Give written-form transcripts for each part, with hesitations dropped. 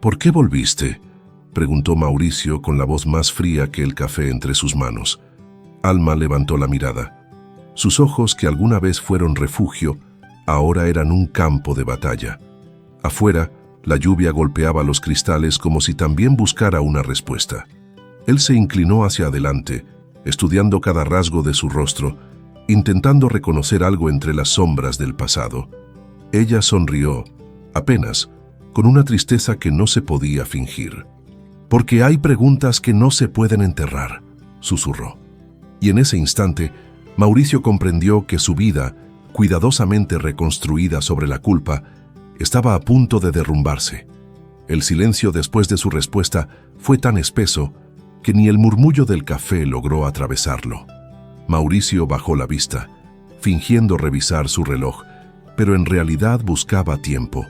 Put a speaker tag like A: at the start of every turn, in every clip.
A: ¿Por qué volviste?, preguntó Mauricio con la voz más fría que el café entre sus manos. Alma levantó la mirada. Sus ojos, que alguna vez fueron refugio, ahora eran un campo de batalla. Afuera, la lluvia golpeaba los cristales como si también buscara una respuesta. Él se inclinó hacia adelante, estudiando cada rasgo de su rostro, intentando reconocer algo entre las sombras del pasado. Ella sonrió, apenas, con una tristeza que no se podía fingir. «Porque hay preguntas que no se pueden enterrar», susurró. Y en ese instante, Mauricio comprendió que su vida, cuidadosamente reconstruida sobre la culpa, estaba a punto de derrumbarse. El silencio después de su respuesta fue tan espeso que ni el murmullo del café logró atravesarlo. Mauricio bajó la vista, fingiendo revisar su reloj, pero en realidad buscaba tiempo.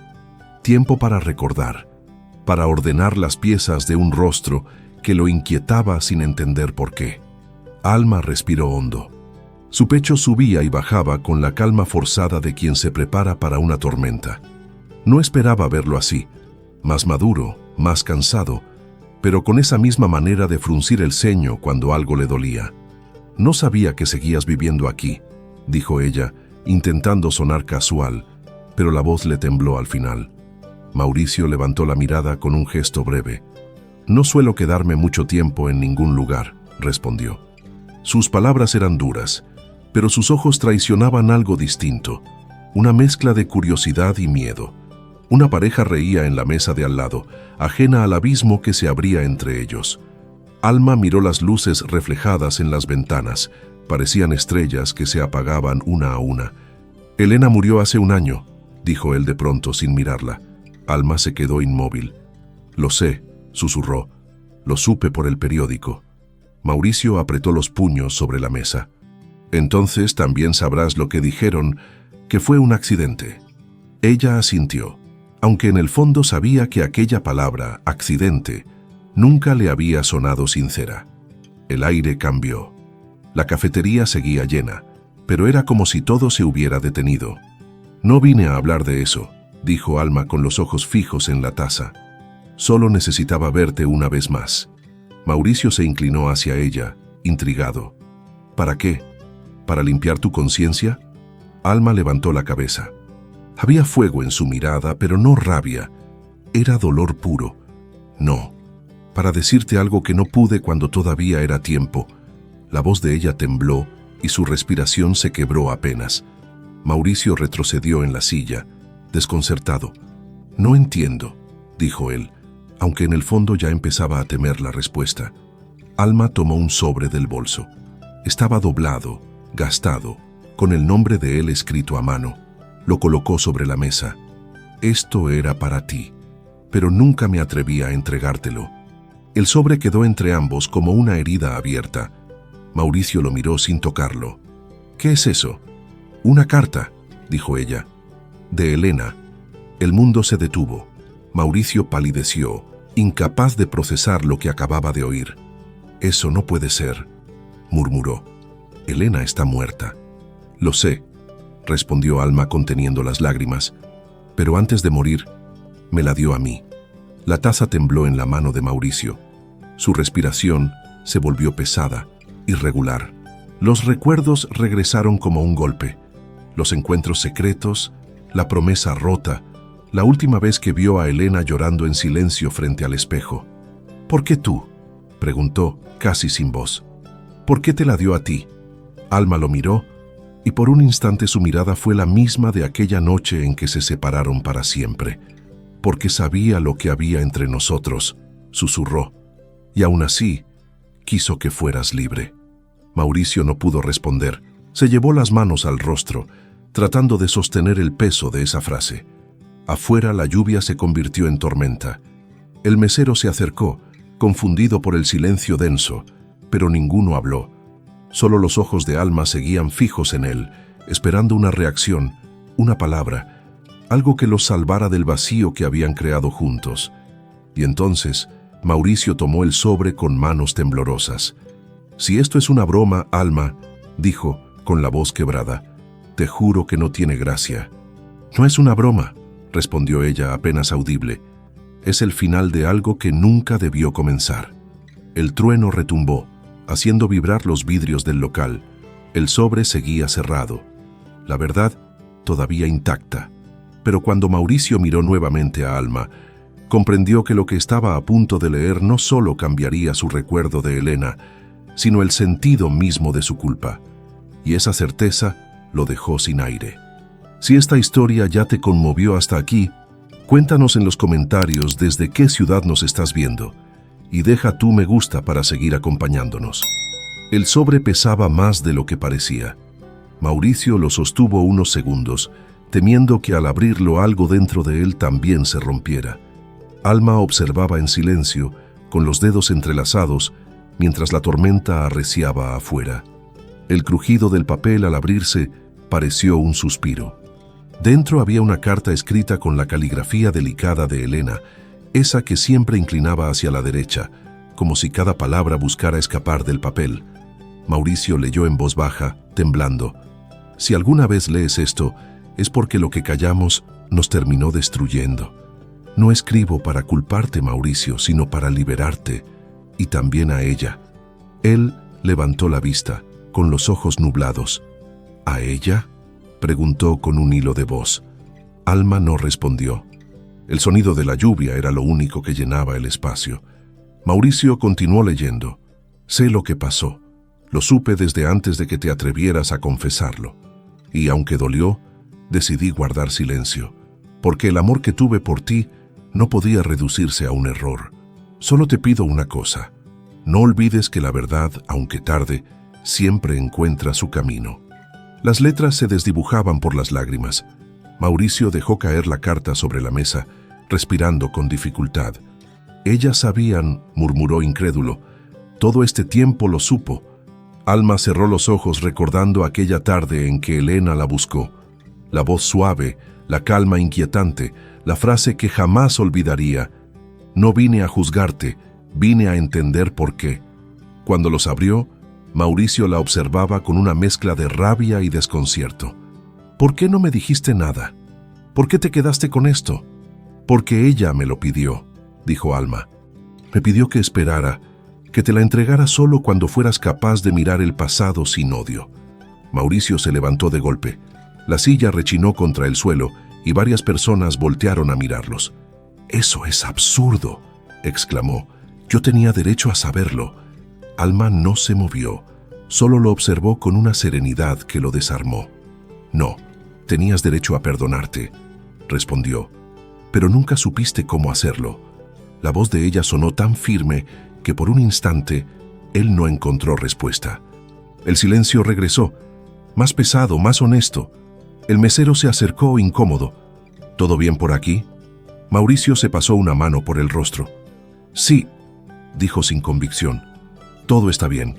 A: Tiempo para recordar, para ordenar las piezas de un rostro que lo inquietaba sin entender por qué. Alma respiró hondo. Su pecho subía y bajaba con la calma forzada de quien se prepara para una tormenta. No esperaba verlo así, más maduro, más cansado, pero con esa misma manera de fruncir el ceño cuando algo le dolía. «No sabía que seguías viviendo aquí», dijo ella, intentando sonar casual, pero la voz le tembló al final. Mauricio levantó la mirada con un gesto breve. «No suelo quedarme mucho tiempo en ningún lugar», respondió. Sus palabras eran duras, pero sus ojos traicionaban algo distinto, una mezcla de curiosidad y miedo. Una pareja reía en la mesa de al lado, ajena al abismo que se abría entre ellos. Alma miró las luces reflejadas en las ventanas, parecían estrellas que se apagaban una a una. «Elena murió hace un año», dijo él de pronto sin mirarla. Alma se quedó inmóvil. «Lo sé», susurró. «Lo supe por el periódico». Mauricio apretó los puños sobre la mesa. «Entonces también sabrás lo que dijeron, que fue un accidente». Ella asintió, aunque en el fondo sabía que aquella palabra, accidente, nunca le había sonado sincera. El aire cambió. La cafetería seguía llena, pero era como si todo se hubiera detenido. «No vine a hablar de eso», dijo Alma con los ojos fijos en la taza. «Solo necesitaba verte una vez más». Mauricio se inclinó hacia ella, intrigado. «¿Para qué? ¿Para limpiar tu conciencia?». Alma levantó la cabeza. Había fuego en su mirada, pero no rabia. Era dolor puro. «No, para decirte algo que no pude cuando todavía era tiempo». La voz de ella tembló y su respiración se quebró apenas. Mauricio retrocedió en la silla, desconcertado. «No entiendo», dijo él, aunque en el fondo ya empezaba a temer la respuesta. Alma tomó un sobre del bolso. Estaba doblado, gastado, con el nombre de él escrito a mano. Lo colocó sobre la mesa. «Esto era para ti, pero nunca me atreví a entregártelo». El sobre quedó entre ambos como una herida abierta. Mauricio lo miró sin tocarlo. «¿Qué es eso?». «Una carta», dijo ella. «De Elena». El mundo se detuvo. Mauricio palideció, incapaz de procesar lo que acababa de oír. «Eso no puede ser», murmuró. «Elena está muerta». «Lo sé», respondió Alma conteniendo las lágrimas, «pero antes de morir, me la dio a mí». La taza tembló en la mano de Mauricio. Su respiración se volvió pesada, irregular. Los recuerdos regresaron como un golpe. Los encuentros secretos, la promesa rota, la última vez que vio a Elena llorando en silencio frente al espejo. «¿Por qué tú?», preguntó, casi sin voz. «¿Por qué te la dio a ti?». Alma lo miró, y por un instante su mirada fue la misma de aquella noche en que se separaron para siempre. «Porque sabía lo que había entre nosotros», susurró, «y aún así, quiso que fueras libre». Mauricio no pudo responder. Se llevó las manos al rostro, tratando de sostener el peso de esa frase. Afuera la lluvia se convirtió en tormenta. El mesero se acercó, confundido por el silencio denso, pero ninguno habló. Solo los ojos de Alma seguían fijos en él, esperando una reacción, una palabra, algo que los salvara del vacío que habían creado juntos. Y entonces, Mauricio tomó el sobre con manos temblorosas. «Si esto es una broma, Alma», dijo, con la voz quebrada, «te juro que no tiene gracia». «No es una broma», respondió ella apenas audible. Es el final de algo que nunca debió comenzar. El trueno retumbó, haciendo vibrar los vidrios del local. El sobre seguía cerrado. La verdad, todavía intacta. Pero cuando Mauricio miró nuevamente a Alma, comprendió que lo que estaba a punto de leer no solo cambiaría su recuerdo de Elena, sino el sentido mismo de su culpa. Y esa certeza lo dejó sin aire. Si esta historia ya te conmovió hasta aquí, cuéntanos en los comentarios desde qué ciudad nos estás viendo y deja tu me gusta para seguir acompañándonos. El sobre pesaba más de lo que parecía. Mauricio lo sostuvo unos segundos, temiendo que al abrirlo algo dentro de él también se rompiera. Alma observaba en silencio, con los dedos entrelazados, mientras la tormenta arreciaba afuera. El crujido del papel al abrirse pareció un suspiro. Dentro había una carta escrita con la caligrafía delicada de Elena, esa que siempre inclinaba hacia la derecha, como si cada palabra buscara escapar del papel. Mauricio leyó en voz baja, temblando. Si alguna vez lees esto, es porque lo que callamos nos terminó destruyendo. No escribo para culparte, Mauricio, sino para liberarte, y también a ella. Él levantó la vista, con los ojos nublados. ¿A ella?, preguntó con un hilo de voz. Alma no respondió. El sonido de la lluvia era lo único que llenaba el espacio. Mauricio continuó leyendo. Sé lo que pasó. Lo supe desde antes de que te atrevieras a confesarlo. Y aunque dolió, decidí guardar silencio, porque el amor que tuve por ti no podía reducirse a un error. Solo te pido una cosa. No olvides que la verdad, aunque tarde, siempre encuentra su camino. Las letras se desdibujaban por las lágrimas. Mauricio dejó caer la carta sobre la mesa, respirando con dificultad. Ellas sabían, murmuró incrédulo. Todo este tiempo lo supo. Alma cerró los ojos recordando aquella tarde en que Elena la buscó. La voz suave, la calma inquietante, la frase que jamás olvidaría. No vine a juzgarte, vine a entender por qué. Cuando los abrió, Mauricio la observaba con una mezcla de rabia y desconcierto. ¿Por qué no me dijiste nada? ¿Por qué te quedaste con esto? Porque ella me lo pidió, dijo Alma. Me pidió que esperara, que te la entregara solo cuando fueras capaz de mirar el pasado sin odio. Mauricio se levantó de golpe. La silla rechinó contra el suelo y varias personas voltearon a mirarlos. «Eso es absurdo», exclamó. «Yo tenía derecho a saberlo». Alma no se movió, solo lo observó con una serenidad que lo desarmó. «No, tenías derecho a perdonarte», respondió, «pero nunca supiste cómo hacerlo». La voz de ella sonó tan firme que por un instante él no encontró respuesta. El silencio regresó, más pesado, más honesto. El mesero se acercó incómodo. «¿Todo bien por aquí?» Mauricio se pasó una mano por el rostro. «Sí», dijo sin convicción. «Todo está bien».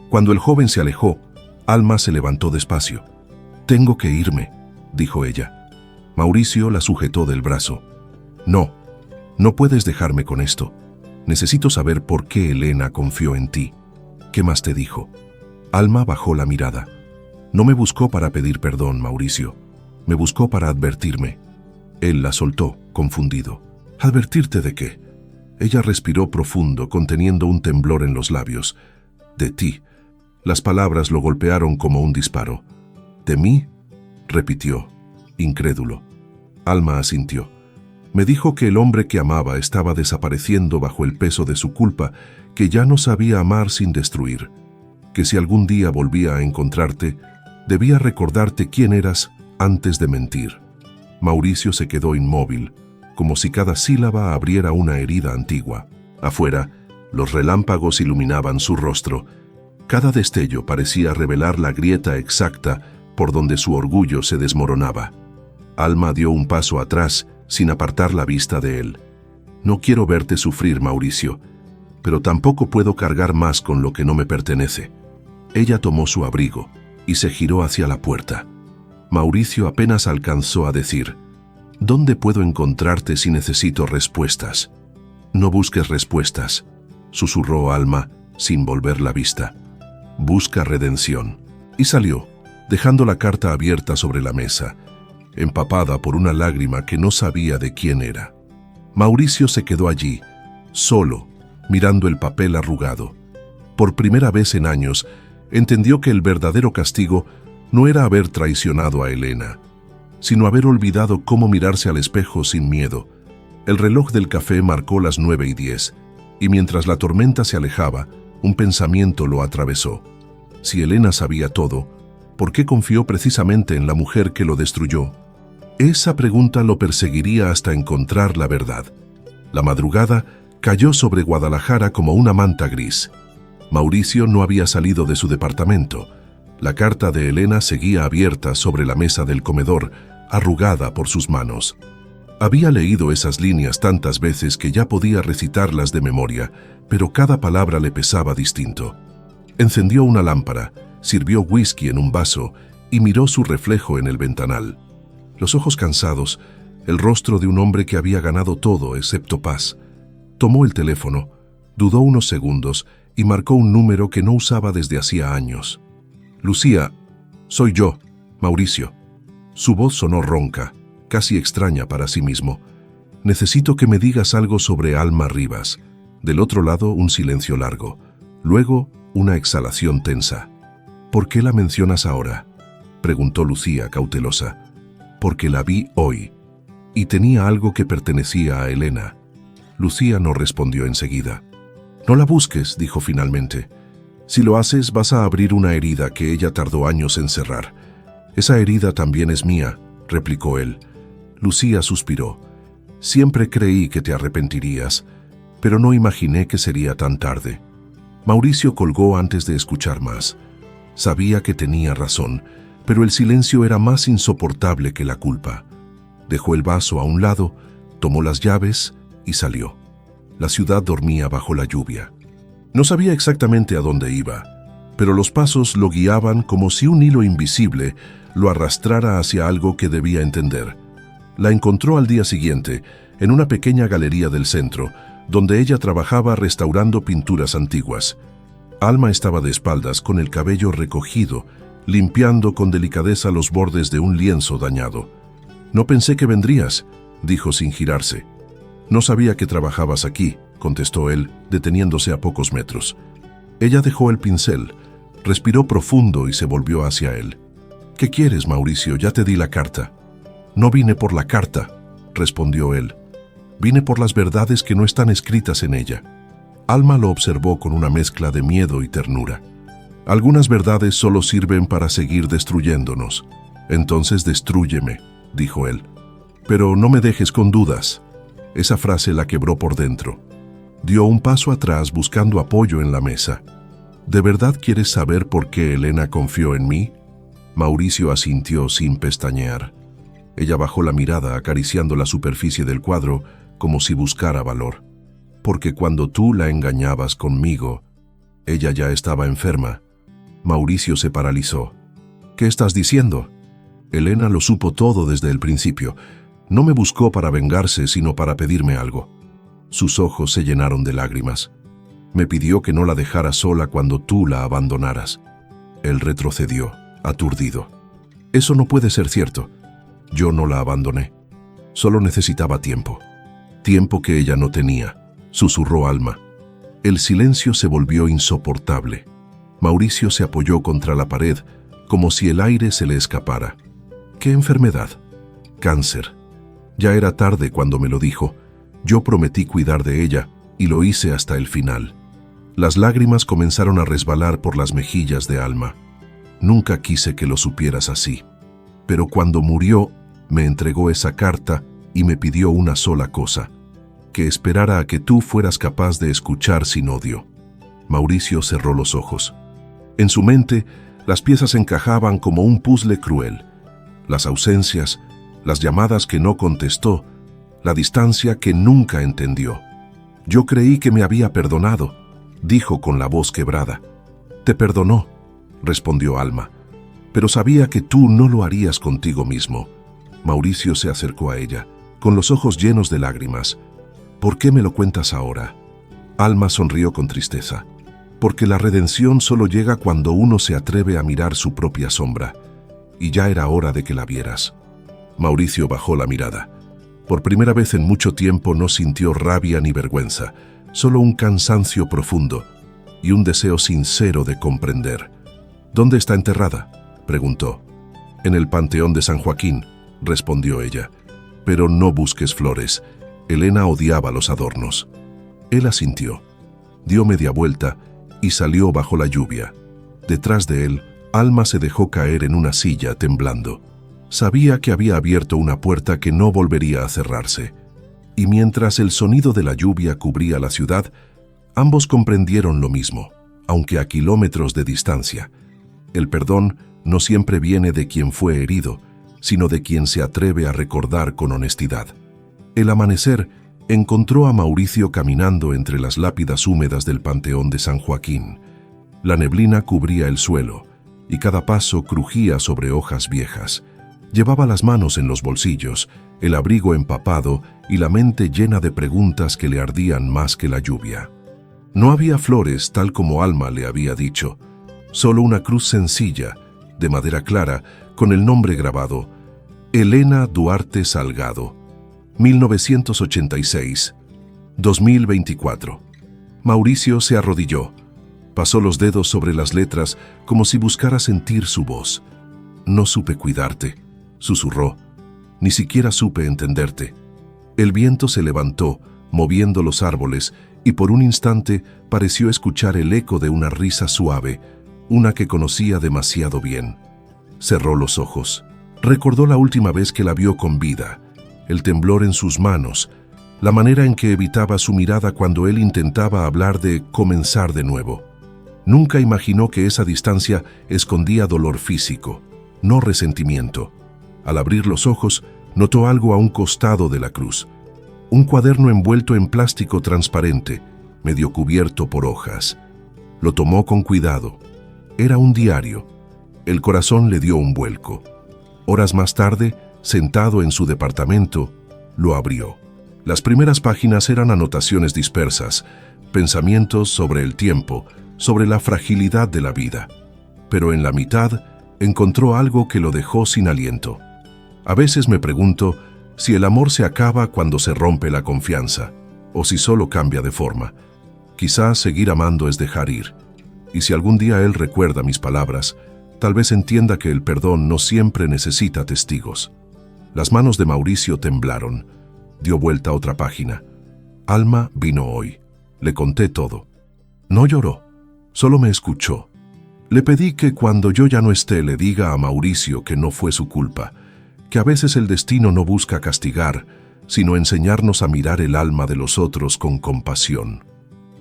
A: Cuando el joven se alejó, Alma se levantó despacio. «Tengo que irme», dijo ella. Mauricio la sujetó del brazo. «No, no puedes dejarme con esto. Necesito saber por qué Elena confió en ti. ¿Qué más te dijo?» Alma bajó la mirada. «No me buscó para pedir perdón, Mauricio. Me buscó para advertirme». Él la soltó, confundido. «¿Advertirte de qué?» Ella respiró profundo, conteniendo un temblor en los labios. «De ti». Las palabras lo golpearon como un disparo. «¿De mí?», repitió, incrédulo. Alma asintió. «Me dijo que el hombre que amaba estaba desapareciendo bajo el peso de su culpa, que ya no sabía amar sin destruir, que si algún día volvía a encontrarte, debía recordarte quién eras antes de mentir». Mauricio se quedó inmóvil, como si cada sílaba abriera una herida antigua. Afuera, los relámpagos iluminaban su rostro. Cada destello parecía revelar la grieta exacta por donde su orgullo se desmoronaba. Alma dio un paso atrás, sin apartar la vista de él. «No quiero verte sufrir, Mauricio, pero tampoco puedo cargar más con lo que no me pertenece». Ella tomó su abrigo y se giró hacia la puerta. Mauricio apenas alcanzó a decir: «¿Dónde puedo encontrarte si necesito respuestas?» «No busques respuestas», susurró Alma, sin volver la vista. «Busca redención». Y salió, dejando la carta abierta sobre la mesa, empapada por una lágrima que no sabía de quién era. Mauricio se quedó allí, solo, mirando el papel arrugado. Por primera vez en años, entendió que el verdadero castigo no era haber traicionado a Elena, sino haber olvidado cómo mirarse al espejo sin miedo. El reloj del café marcó las 9:10, y mientras la tormenta se alejaba, un pensamiento lo atravesó. Si Elena sabía todo, ¿por qué confió precisamente en la mujer que lo destruyó? Esa pregunta lo perseguiría hasta encontrar la verdad. La madrugada cayó sobre Guadalajara como una manta gris. Mauricio no había salido de su departamento. La carta de Elena seguía abierta sobre la mesa del comedor, arrugada por sus manos. Había leído esas líneas tantas veces que ya podía recitarlas de memoria, pero cada palabra le pesaba distinto. Encendió una lámpara, sirvió whisky en un vaso y miró su reflejo en el ventanal. Los ojos cansados, el rostro de un hombre que había ganado todo excepto paz. Tomó el teléfono, dudó unos segundos y marcó un número que no usaba desde hacía años. «Lucía, soy yo, Mauricio». Su voz sonó ronca, casi extraña para sí mismo. «Necesito que me digas algo sobre Alma Rivas». Del otro lado, un silencio largo. Luego, una exhalación tensa. «¿Por qué la mencionas ahora?», preguntó Lucía, cautelosa. «Porque la vi hoy, y tenía algo que pertenecía a Elena». Lucía no respondió enseguida. «No la busques», dijo finalmente. «Si lo haces, vas a abrir una herida que ella tardó años en cerrar». «Esa herida también es mía», replicó él. Lucía suspiró. «Siempre creí que te arrepentirías, pero no imaginé que sería tan tarde». Mauricio colgó antes de escuchar más. Sabía que tenía razón, pero el silencio era más insoportable que la culpa. Dejó el vaso a un lado, tomó las llaves y salió. La ciudad dormía bajo la lluvia. No sabía exactamente a dónde iba, pero los pasos lo guiaban como si un hilo invisible lo arrastrara hacia algo que debía entender. La encontró al día siguiente, en una pequeña galería del centro, donde ella trabajaba restaurando pinturas antiguas. Alma estaba de espaldas, con el cabello recogido, limpiando con delicadeza los bordes de un lienzo dañado. «No pensé que vendrías», dijo sin girarse. «No sabía que trabajabas aquí», contestó él, deteniéndose a pocos metros. Ella dejó el pincel, respiró profundo y se volvió hacia él. «¿Qué quieres, Mauricio? Ya te di la carta». «No vine por la carta», respondió él. «Vine por las verdades que no están escritas en ella». Alma lo observó con una mezcla de miedo y ternura. «Algunas verdades solo sirven para seguir destruyéndonos. Entonces destrúyeme», dijo él. «Pero no me dejes con dudas». Esa frase la quebró por dentro. Dio un paso atrás buscando apoyo en la mesa. «¿De verdad quieres saber por qué Elena confió en mí?». Mauricio asintió sin pestañear. Ella bajó la mirada acariciando la superficie del cuadro como si buscara valor. «Porque cuando tú la engañabas conmigo, ella ya estaba enferma». Mauricio se paralizó. «¿Qué estás diciendo?». «Elena lo supo todo desde el principio. No me buscó para vengarse, sino para pedirme algo». Sus ojos se llenaron de lágrimas. «Me pidió que no la dejara sola cuando tú la abandonaras». Él retrocedió, aturdido. «Eso no puede ser cierto. Yo no la abandoné. Solo necesitaba tiempo». «Tiempo que ella no tenía», susurró Alma. El silencio se volvió insoportable. Mauricio se apoyó contra la pared, como si el aire se le escapara. «¿Qué enfermedad?». «Cáncer». Ya era tarde cuando me lo dijo. Yo prometí cuidar de ella, y lo hice hasta el final. Las lágrimas comenzaron a resbalar por las mejillas de Alma. «Nunca quise que lo supieras así. Pero cuando murió, me entregó esa carta y me pidió una sola cosa: que esperara a que tú fueras capaz de escuchar sin odio». Mauricio cerró los ojos. En su mente, las piezas encajaban como un puzzle cruel. Las ausencias, las llamadas que no contestó, la distancia que nunca entendió. «Yo creí que me había perdonado», dijo con la voz quebrada. «Te perdonó», respondió Alma, «pero sabía que tú no lo harías contigo mismo». Mauricio se acercó a ella, con los ojos llenos de lágrimas. «¿Por qué me lo cuentas ahora?». Alma sonrió con tristeza. «Porque la redención solo llega cuando uno se atreve a mirar su propia sombra, y ya era hora de que la vieras». Mauricio bajó la mirada. Por primera vez en mucho tiempo no sintió rabia ni vergüenza, solo un cansancio profundo y un deseo sincero de comprender. «¿Dónde está enterrada?», preguntó. «En el Panteón de San Joaquín», respondió ella. «Pero no busques flores. Elena odiaba los adornos». Él asintió. Dio media vuelta y salió bajo la lluvia. Detrás de él, Alma se dejó caer en una silla temblando. Sabía que había abierto una puerta que no volvería a cerrarse. Y mientras el sonido de la lluvia cubría la ciudad, ambos comprendieron lo mismo, aunque a kilómetros de distancia. El perdón no siempre viene de quien fue herido, sino de quien se atreve a recordar con honestidad. El amanecer encontró a Mauricio caminando entre las lápidas húmedas del Panteón de San Joaquín. La neblina cubría el suelo, y cada paso crujía sobre hojas viejas. Llevaba las manos en los bolsillos, el abrigo empapado y la mente llena de preguntas que le ardían más que la lluvia. No había flores tal como Alma le había dicho, solo una cruz sencilla, de madera clara, con el nombre grabado: Elena Duarte Salgado, 1986-2024. Mauricio se arrodilló. Pasó los dedos sobre las letras como si buscara sentir su voz. «No supe cuidarte», susurró. «Ni siquiera supe entenderte». El viento se levantó, moviendo los árboles, y por un instante pareció escuchar el eco de una risa suave, una que conocía demasiado bien. Cerró los ojos. Recordó la última vez que la vio con vida, el temblor en sus manos, la manera en que evitaba su mirada cuando él intentaba hablar de comenzar de nuevo. Nunca imaginó que esa distancia escondía dolor físico, no resentimiento. Al abrir los ojos, notó algo a un costado de la cruz. Un cuaderno envuelto en plástico transparente, medio cubierto por hojas. Lo tomó con cuidado. Era un diario. El corazón le dio un vuelco. Horas más tarde, sentado en su departamento, lo abrió. Las primeras páginas eran anotaciones dispersas, pensamientos sobre el tiempo, sobre la fragilidad de la vida. Pero en la mitad encontró algo que lo dejó sin aliento. A veces me pregunto si el amor se acaba cuando se rompe la confianza, o si solo cambia de forma. Quizás seguir amando es dejar ir. Y si algún día él recuerda mis palabras, tal vez entienda que el perdón no siempre necesita testigos. Las manos de Mauricio temblaron. Dio vuelta a otra página. Alma vino hoy. Le conté todo. No lloró, solo me escuchó. Le pedí que cuando yo ya no esté le diga a Mauricio que no fue su culpa, que a veces el destino no busca castigar, sino enseñarnos a mirar el alma de los otros con compasión.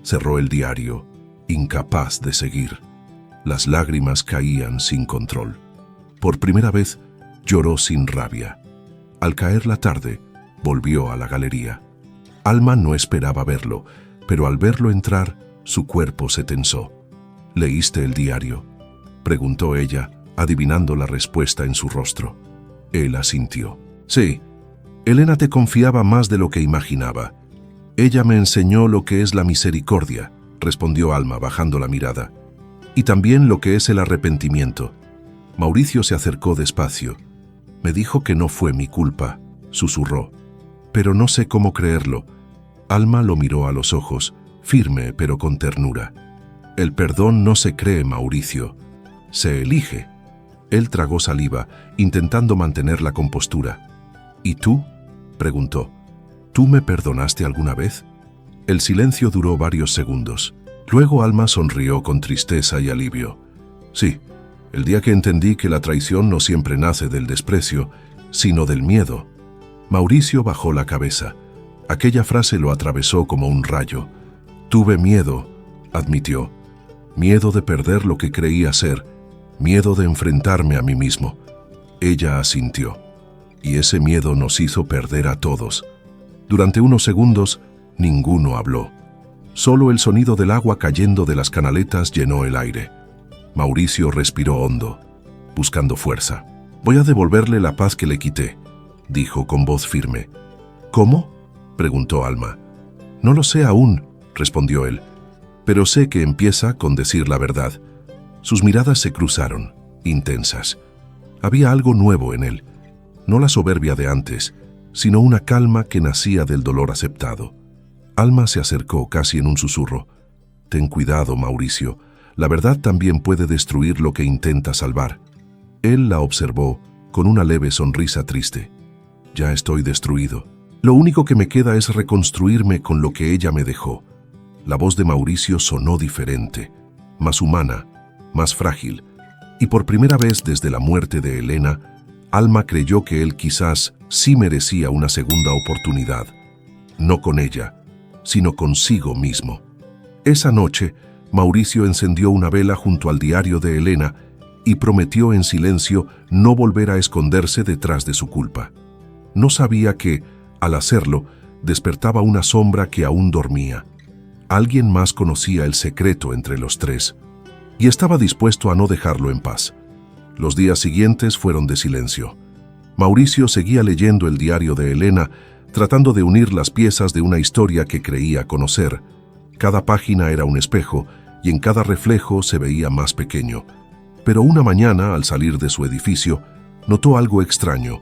A: Cerró el diario, incapaz de seguir. Las lágrimas caían sin control. Por primera vez, lloró sin rabia. Al caer la tarde, volvió a la galería. Alma no esperaba verlo, pero al verlo entrar, su cuerpo se tensó. «¿Leíste el diario?», preguntó ella, adivinando la respuesta en su rostro. Él asintió. «Sí, Elena te confiaba más de lo que imaginaba. Ella me enseñó lo que es la misericordia», respondió Alma bajando la mirada. «Y también lo que es el arrepentimiento». Mauricio se acercó despacio. «Me dijo que no fue mi culpa», susurró. «Pero no sé cómo creerlo». Alma lo miró a los ojos, firme pero con ternura. «El perdón no se cree, Mauricio. Se elige». Él tragó saliva, intentando mantener la compostura. «¿Y tú?», preguntó. «¿Tú me perdonaste alguna vez?». El silencio duró varios segundos. Luego Alma sonrió con tristeza y alivio. «Sí, el día que entendí que la traición no siempre nace del desprecio, sino del miedo». Mauricio bajó la cabeza. Aquella frase lo atravesó como un rayo. «Tuve miedo», admitió. «Miedo de perder lo que creía ser, miedo de enfrentarme a mí mismo». Ella asintió. «Y ese miedo nos hizo perder a todos». Durante unos segundos, ninguno habló. Solo el sonido del agua cayendo de las canaletas llenó el aire. Mauricio respiró hondo, buscando fuerza. «Voy a devolverle la paz que le quité», dijo con voz firme. «¿Cómo?», preguntó Alma. «No lo sé aún», respondió él, «pero sé que empieza con decir la verdad». Sus miradas se cruzaron, intensas. Había algo nuevo en él. No la soberbia de antes, sino una calma que nacía del dolor aceptado. Alma se acercó casi en un susurro. «Ten cuidado, Mauricio. La verdad también puede destruir lo que intenta salvar». Él la observó con una leve sonrisa triste. «Ya estoy destruido. Lo único que me queda es reconstruirme con lo que ella me dejó». La voz de Mauricio sonó diferente, más humana, más frágil, y por primera vez desde la muerte de Elena, Alma creyó que él quizás sí merecía una segunda oportunidad, no con ella, sino consigo mismo. Esa noche, Mauricio encendió una vela junto al diario de Elena y prometió en silencio no volver a esconderse detrás de su culpa. No sabía que, al hacerlo, despertaba una sombra que aún dormía. Alguien más conocía el secreto entre los tres, y estaba dispuesto a no dejarlo en paz. Los días siguientes fueron de silencio. Mauricio seguía leyendo el diario de Elena, tratando de unir las piezas de una historia que creía conocer. Cada página era un espejo, y en cada reflejo se veía más pequeño. Pero una mañana, al salir de su edificio, notó algo extraño: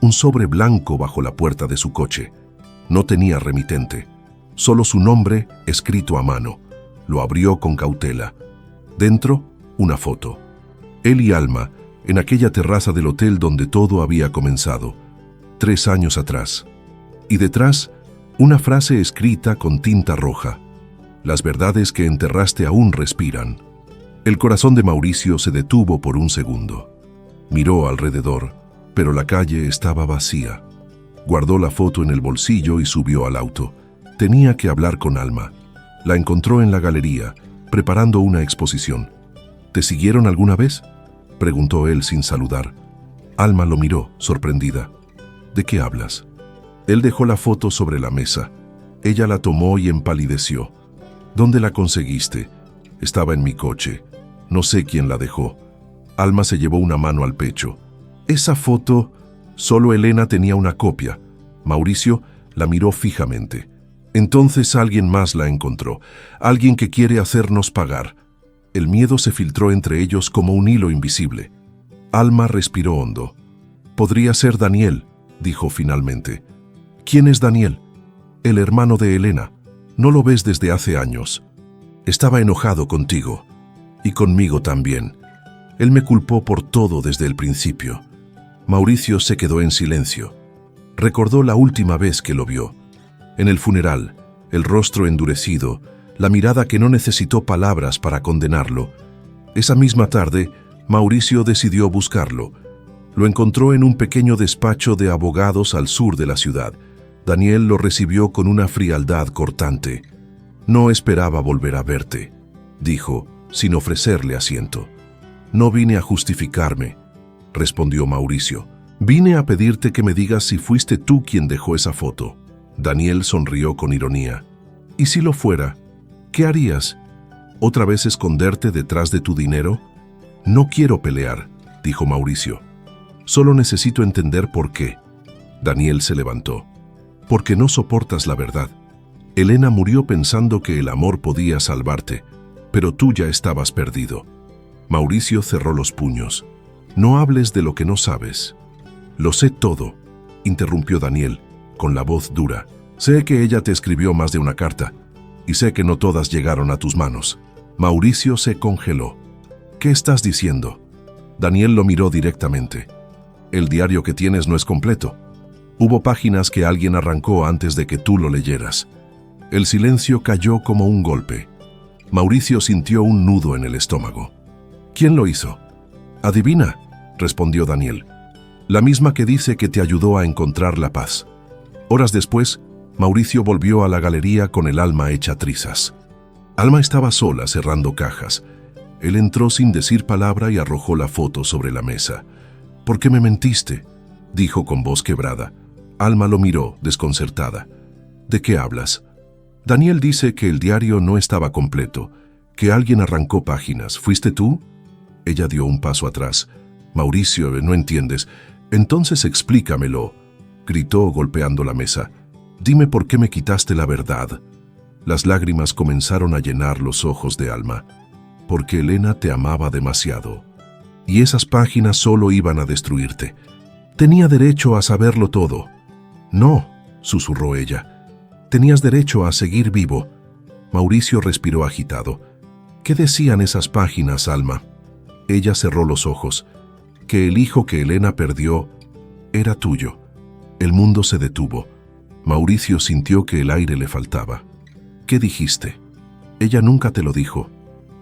A: un sobre blanco bajo la puerta de su coche. No tenía remitente, solo su nombre escrito a mano. Lo abrió con cautela. Dentro, una foto. Él y Alma, en aquella terraza del hotel donde todo había comenzado, 3 años atrás. Y detrás, una frase escrita con tinta roja: «Las verdades que enterraste aún respiran». El corazón de Mauricio se detuvo por un segundo. Miró alrededor, pero la calle estaba vacía. Guardó la foto en el bolsillo y subió al auto. Tenía que hablar con Alma. La encontró en la galería, preparando una exposición. «¿Te siguieron alguna vez?», preguntó él sin saludar. Alma lo miró, sorprendida. «¿De qué hablas?». Él dejó la foto sobre la mesa. Ella la tomó y empalideció. «¿Dónde la conseguiste?». «Estaba en mi coche. No sé quién la dejó». Alma se llevó una mano al pecho. «Esa foto, solo Elena tenía una copia». Mauricio la miró fijamente. «Entonces alguien más la encontró, alguien que quiere hacernos pagar». El miedo se filtró entre ellos como un hilo invisible. Alma respiró hondo. «Podría ser Daniel», dijo finalmente. «¿Quién es Daniel?». «El hermano de Elena. No lo ves desde hace años. Estaba enojado contigo. Y conmigo también. Él me culpó por todo desde el principio». Mauricio se quedó en silencio. Recordó la última vez que lo vio. En el funeral, el rostro endurecido, la mirada que no necesitó palabras para condenarlo. Esa misma tarde, Mauricio decidió buscarlo. Lo encontró en un pequeño despacho de abogados al sur de la ciudad. Daniel lo recibió con una frialdad cortante. «No esperaba volver a verte», dijo, sin ofrecerle asiento. «No vine a justificarme», respondió Mauricio. «Vine a pedirte que me digas si fuiste tú quien dejó esa foto». Daniel sonrió con ironía. «¿Y si lo fuera? ¿Qué harías? ¿Otra vez esconderte detrás de tu dinero?». «No quiero pelear», dijo Mauricio. «Solo necesito entender por qué». Daniel se levantó. «Porque no soportas la verdad. Elena murió pensando que el amor podía salvarte, pero tú ya estabas perdido». Mauricio cerró los puños. «No hables de lo que no sabes». «Lo sé todo», interrumpió Daniel, con la voz dura. «Sé que ella te escribió más de una carta, y sé que no todas llegaron a tus manos». Mauricio se congeló. «¿Qué estás diciendo?». Daniel lo miró directamente. «El diario que tienes no es completo. Hubo páginas que alguien arrancó antes de que tú lo leyeras». El silencio cayó como un golpe. Mauricio sintió un nudo en el estómago. «¿Quién lo hizo?». «Adivina», respondió Daniel. «La misma que dice que te ayudó a encontrar la paz». Horas después, Mauricio volvió a la galería con el alma hecha trizas. Alma estaba sola cerrando cajas. Él entró sin decir palabra y arrojó la foto sobre la mesa. «¿Por qué me mentiste?», dijo con voz quebrada. Alma lo miró, desconcertada. «¿De qué hablas?». «Daniel dice que el diario no estaba completo, que alguien arrancó páginas. ¿Fuiste tú?». Ella dio un paso atrás. «Mauricio, no entiendes. Entonces explícamelo», gritó golpeando la mesa. «Dime por qué me quitaste la verdad». Las lágrimas comenzaron a llenar los ojos de Alma. «Porque Elena te amaba demasiado. Y esas páginas solo iban a destruirte. Tenía derecho a saberlo todo». No, susurró ella. Tenías derecho a seguir vivo. Mauricio respiró agitado. ¿Qué decían esas páginas, Alma? Ella cerró los ojos. Que el hijo que Elena perdió era tuyo. El mundo se detuvo. Mauricio sintió que el aire le faltaba. ¿Qué dijiste? Ella nunca te lo dijo.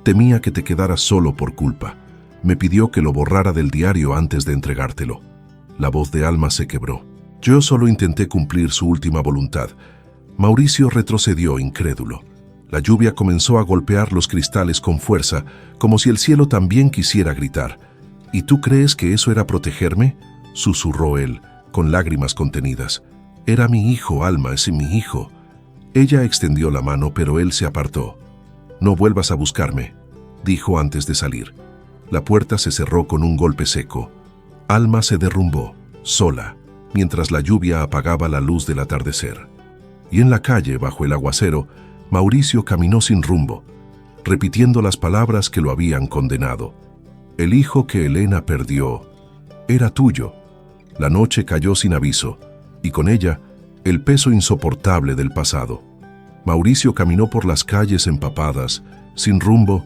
A: Temía que te quedaras solo por culpa. Me pidió que lo borrara del diario antes de entregártelo. La voz de Alma se quebró. Yo solo intenté cumplir su última voluntad. Mauricio retrocedió incrédulo. La lluvia comenzó a golpear los cristales con fuerza, como si el cielo también quisiera gritar. ¿Y tú crees que eso era protegerme?, susurró él, con lágrimas contenidas. Era mi hijo, Alma, es mi hijo. Ella extendió la mano, pero él se apartó. No vuelvas a buscarme, dijo antes de salir. La puerta se cerró con un golpe seco. Alma se derrumbó, sola, mientras la lluvia apagaba la luz del atardecer. Y en la calle, bajo el aguacero, Mauricio caminó sin rumbo, repitiendo las palabras que lo habían condenado. El hijo que Elena perdió era tuyo. La noche cayó sin aviso, y con ella, el peso insoportable del pasado. Mauricio caminó por las calles empapadas, sin rumbo,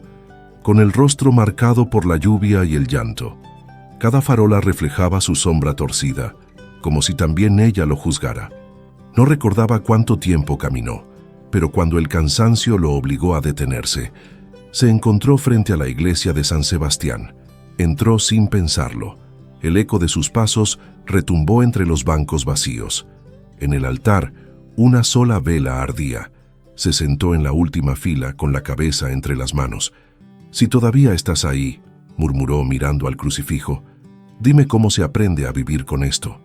A: con el rostro marcado por la lluvia y el llanto. Cada farola reflejaba su sombra torcida, como si también ella lo juzgara. No recordaba cuánto tiempo caminó, pero cuando el cansancio lo obligó a detenerse, se encontró frente a la iglesia de San Sebastián. Entró sin pensarlo. El eco de sus pasos retumbó entre los bancos vacíos. En el altar, una sola vela ardía. Se sentó en la última fila con la cabeza entre las manos. «Si todavía estás ahí», murmuró mirando al crucifijo, «dime cómo se aprende a vivir con esto».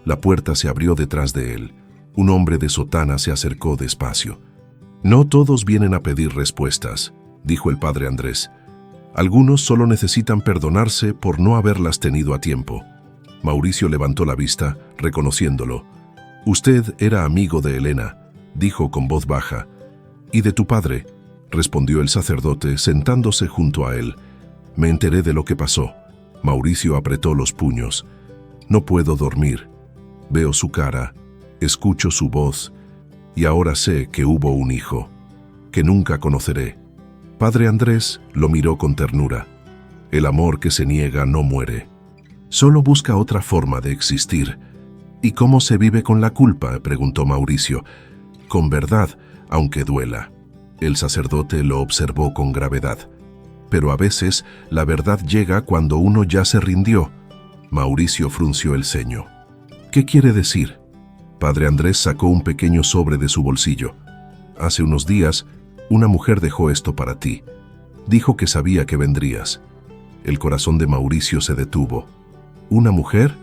A: La puerta se abrió detrás de él. Un hombre de sotana se acercó despacio. «No todos vienen a pedir respuestas», dijo el padre Andrés. «Algunos solo necesitan perdonarse por no haberlas tenido a tiempo». Mauricio levantó la vista, reconociéndolo. «Usted era amigo de Elena», dijo con voz baja. «¿Y de tu padre?», respondió el sacerdote, sentándose junto a él. «Me enteré de lo que pasó». Mauricio apretó los puños. «No puedo dormir. Veo su cara, escucho su voz, y ahora sé que hubo un hijo, que nunca conoceré». Padre Andrés lo miró con ternura. «El amor que se niega no muere. Solo busca otra forma de existir». «¿Y cómo se vive con la culpa?», preguntó Mauricio. «Con verdad, aunque duela». El sacerdote lo observó con gravedad. «Pero a veces la verdad llega cuando uno ya se rindió». Mauricio frunció el ceño. «¿Qué quiere decir?». Padre Andrés sacó un pequeño sobre de su bolsillo. «Hace unos días, una mujer dejó esto para ti. Dijo que sabía que vendrías». El corazón de Mauricio se detuvo. «¿Una mujer?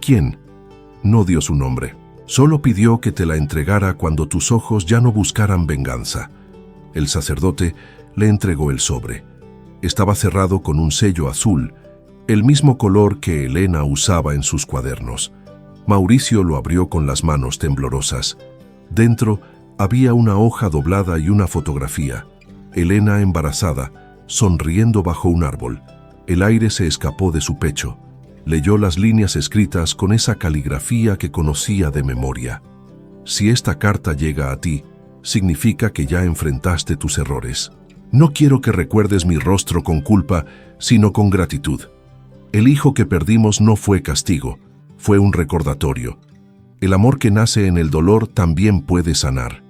A: ¿Quién?». No dio su nombre. Solo pidió que te la entregara cuando tus ojos ya no buscaran venganza. El sacerdote le entregó el sobre. Estaba cerrado con un sello azul, el mismo color que Elena usaba en sus cuadernos. Mauricio lo abrió con las manos temblorosas. Dentro había una hoja doblada y una fotografía. Elena embarazada, sonriendo bajo un árbol. El aire se escapó de su pecho. Leyó las líneas escritas con esa caligrafía que conocía de memoria. «Si esta carta llega a ti, significa que ya enfrentaste tus errores. No quiero que recuerdes mi rostro con culpa, sino con gratitud. El hijo que perdimos no fue castigo, fue un recordatorio. El amor que nace en el dolor también puede sanar.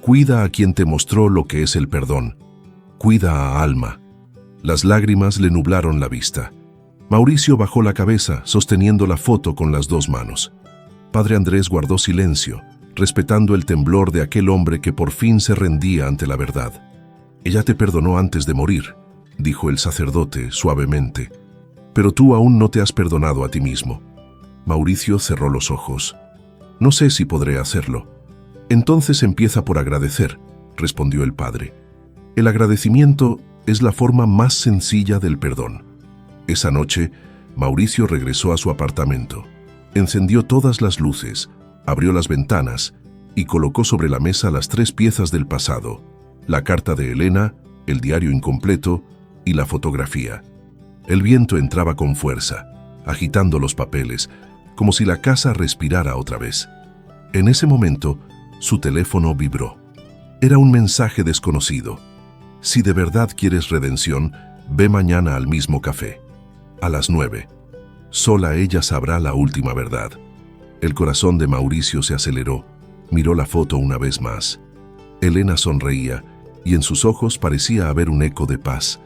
A: Cuida a quien te mostró lo que es el perdón. Cuida a Alma». Las lágrimas le nublaron la vista. Mauricio bajó la cabeza, sosteniendo la foto con las dos manos. Padre Andrés guardó silencio, respetando el temblor de aquel hombre que por fin se rendía ante la verdad. «Ella te perdonó antes de morir», dijo el sacerdote suavemente. «Pero tú aún no te has perdonado a ti mismo». Mauricio cerró los ojos. «No sé si podré hacerlo». «Entonces empieza por agradecer», respondió el padre. «El agradecimiento es la forma más sencilla del perdón». Esa noche, Mauricio regresó a su apartamento. Encendió todas las luces, abrió las ventanas y colocó sobre la mesa las 3 piezas del pasado: la carta de Elena, el diario incompleto y la fotografía. El viento entraba con fuerza, agitando los papeles, como si la casa respirara otra vez. En ese momento, su teléfono vibró. Era un mensaje desconocido. Si de verdad quieres redención, ve mañana al mismo café. A las 9. Sola ella sabrá la última verdad. El corazón de Mauricio se aceleró. Miró la foto una vez más. Elena sonreía y en sus ojos parecía haber un eco de paz.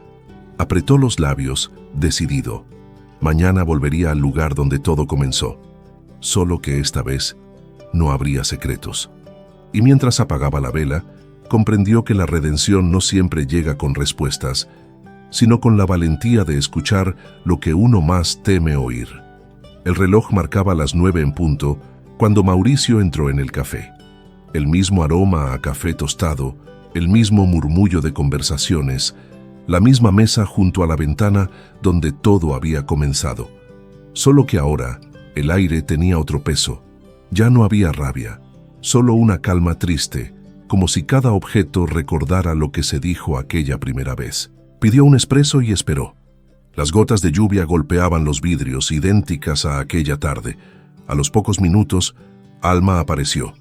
A: Apretó los labios, decidido. Mañana volvería al lugar donde todo comenzó. Solo que esta vez no habría secretos. Y mientras apagaba la vela, comprendió que la redención no siempre llega con respuestas, sino con la valentía de escuchar lo que uno más teme oír. El reloj marcaba las 9 en punto cuando Mauricio entró en el café. El mismo aroma a café tostado, el mismo murmullo de conversaciones, la misma mesa junto a la ventana donde todo había comenzado. Solo que ahora el aire tenía otro peso. Ya no había rabia, solo una calma triste, como si cada objeto recordara lo que se dijo aquella primera vez. Pidió un espresso y esperó. Las gotas de lluvia golpeaban los vidrios, idénticas a aquella tarde. A los pocos minutos, Alma apareció.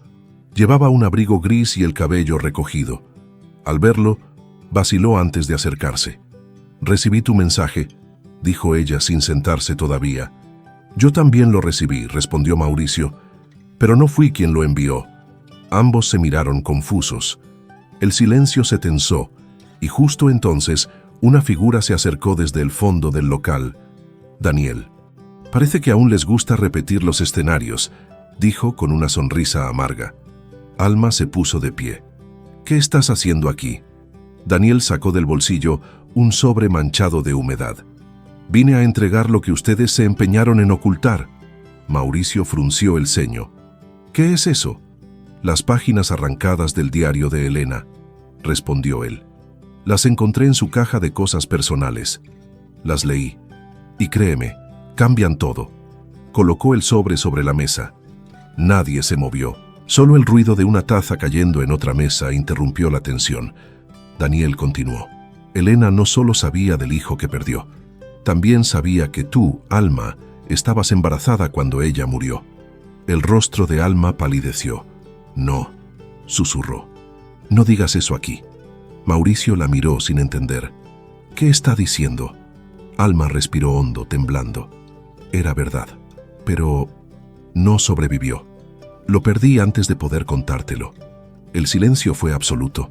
A: Llevaba un abrigo gris y el cabello recogido. Al verlo, vaciló antes de acercarse. «Recibí tu mensaje», dijo ella sin sentarse todavía. «Yo también lo recibí», respondió Mauricio, «pero no fui quien lo envió». Ambos se miraron confusos. El silencio se tensó, y justo entonces una figura se acercó desde el fondo del local. «Daniel. Parece que aún les gusta repetir los escenarios», dijo con una sonrisa amarga. Alma se puso de pie. «¿Qué estás haciendo aquí?» Daniel sacó del bolsillo un sobre manchado de humedad. «Vine a entregar lo que ustedes se empeñaron en ocultar». Mauricio frunció el ceño. «¿Qué es eso?» «Las páginas arrancadas del diario de Elena», respondió él. «Las encontré en su caja de cosas personales. Las leí. Y créeme, cambian todo». Colocó el sobre la mesa. Nadie se movió. Solo el ruido de una taza cayendo en otra mesa interrumpió la tensión. Daniel continuó. «Elena no solo sabía del hijo que perdió, también sabía que tú, Alma, estabas embarazada cuando ella murió». El rostro de Alma palideció. «No», susurró. «No digas eso aquí». Mauricio la miró sin entender. «¿Qué está diciendo?» Alma respiró hondo, temblando. Era verdad, pero no sobrevivió. Lo perdí antes de poder contártelo. El silencio fue absoluto.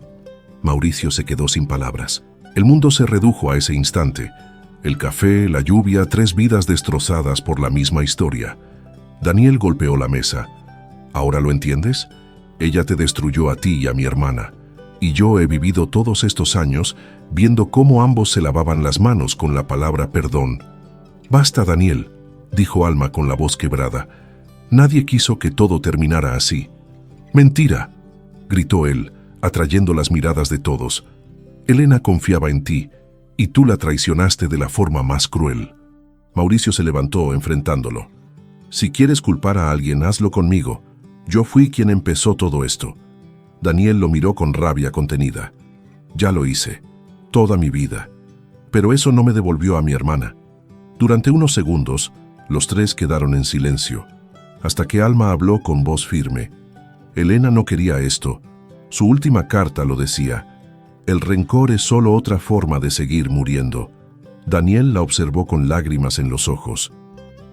A: Mauricio se quedó sin palabras. El mundo se redujo a ese instante. El café, la lluvia, 3 vidas destrozadas por la misma historia. Daniel golpeó la mesa. «¿Ahora lo entiendes? Ella te destruyó a ti y a mi hermana. Y yo he vivido todos estos años viendo cómo ambos se lavaban las manos con la palabra perdón». «Basta, Daniel», dijo Alma con la voz quebrada. «Nadie quiso que todo terminara así». «Mentira», gritó él, atrayendo las miradas de todos. «Elena confiaba en ti, y tú la traicionaste de la forma más cruel». Mauricio se levantó, enfrentándolo. «Si quieres culpar a alguien, hazlo conmigo. Yo fui quien empezó todo esto». Daniel lo miró con rabia contenida. «Ya lo hice, toda mi vida. Pero eso no me devolvió a mi hermana». Durante unos segundos, los tres quedaron en silencio, hasta que Alma habló con voz firme. Elena no quería esto. Su última carta lo decía. El rencor es solo otra forma de seguir muriendo. Daniel la observó con lágrimas en los ojos.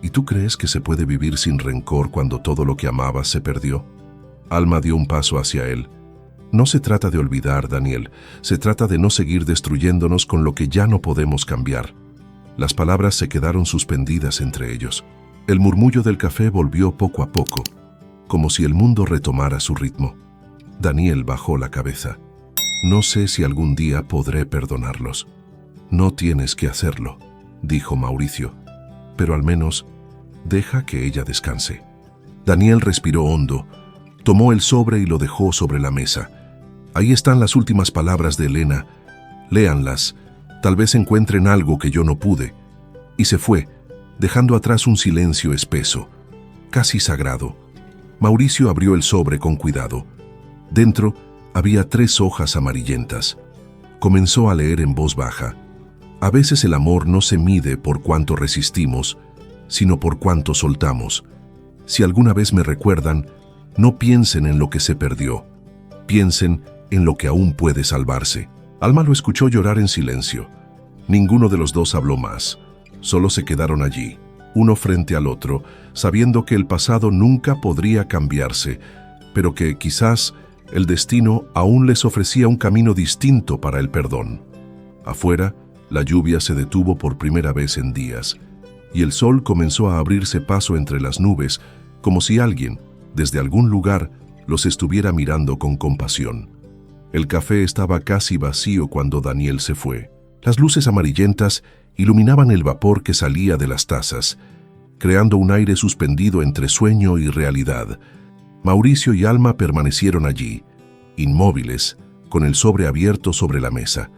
A: ¿Y tú crees que se puede vivir sin rencor cuando todo lo que amabas se perdió? Alma dio un paso hacia él. No se trata de olvidar, Daniel. Se trata de no seguir destruyéndonos con lo que ya no podemos cambiar. Las palabras se quedaron suspendidas entre ellos. El murmullo del café volvió poco a poco, como si el mundo retomara su ritmo. Daniel bajó la cabeza. «No sé si algún día podré perdonarlos». «No tienes que hacerlo», dijo Mauricio. «Pero al menos deja que ella descanse». Daniel respiró hondo, tomó el sobre y lo dejó sobre la mesa. «Ahí están las últimas palabras de Elena. Léanlas. Tal vez encuentren algo que yo no pude». Y se fue, dejando atrás un silencio espeso, casi sagrado. Mauricio abrió el sobre con cuidado. Dentro había 3 hojas amarillentas. Comenzó a leer en voz baja. «A veces el amor no se mide por cuánto resistimos, sino por cuánto soltamos. Si alguna vez me recuerdan, No piensen en lo que se perdió. Piensen en lo que aún puede salvarse. Alma lo escuchó llorar en silencio. Ninguno de los dos habló más. Solo se quedaron allí, uno frente al otro, sabiendo que el pasado nunca podría cambiarse, pero que quizás el destino aún les ofrecía un camino distinto para el perdón. Afuera, la lluvia se detuvo por primera vez en días, y el sol comenzó a abrirse paso entre las nubes, como si alguien, desde algún lugar, los estuviera mirando con compasión. El café estaba casi vacío cuando Daniel se fue. Las luces amarillentas iluminaban el vapor que salía de las tazas, creando un aire suspendido entre sueño y realidad. Mauricio y Alma permanecieron allí, inmóviles, con el sobre abierto sobre la mesa.